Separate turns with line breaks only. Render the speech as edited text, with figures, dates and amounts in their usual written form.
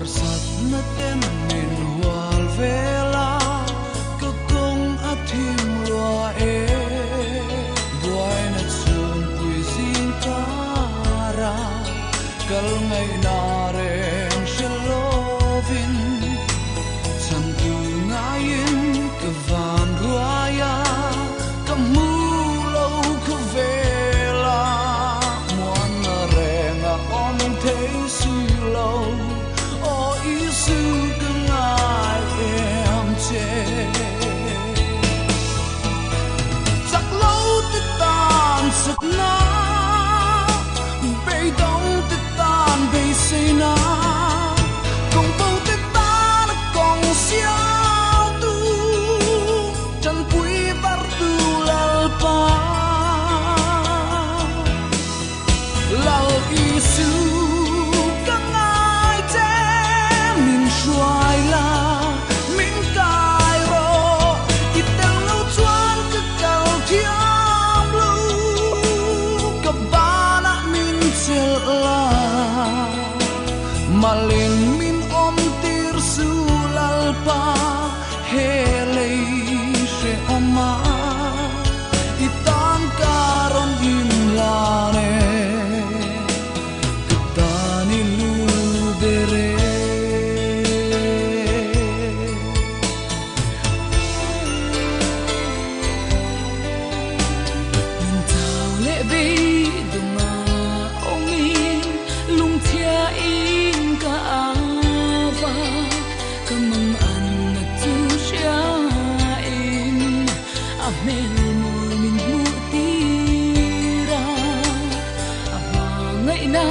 sat na ten min wal vela ka kong athim lua e buai na chun pui zin kara kal ngai na reng shelovin cham tu ngayin ka van ruaya ka mu lo ka vela muan na renga om thei si lo o isu ka ngai em che chắc lâu te tan sat na bay dong te tan bay say na kong bông te tan kong xiao tu chân quý bar tu lal pa lal isu ka ngai che min shuai la min kai ro i tang lo chuan ka kal thiam lu ka bana min chel la malin min om tir su lal pa he lei she oma i tan karon im la ne tani lu dere min tau le be dunga ongin lung thia in ka ava kamang an na tu sha in a mel mo min mu tira a ngai na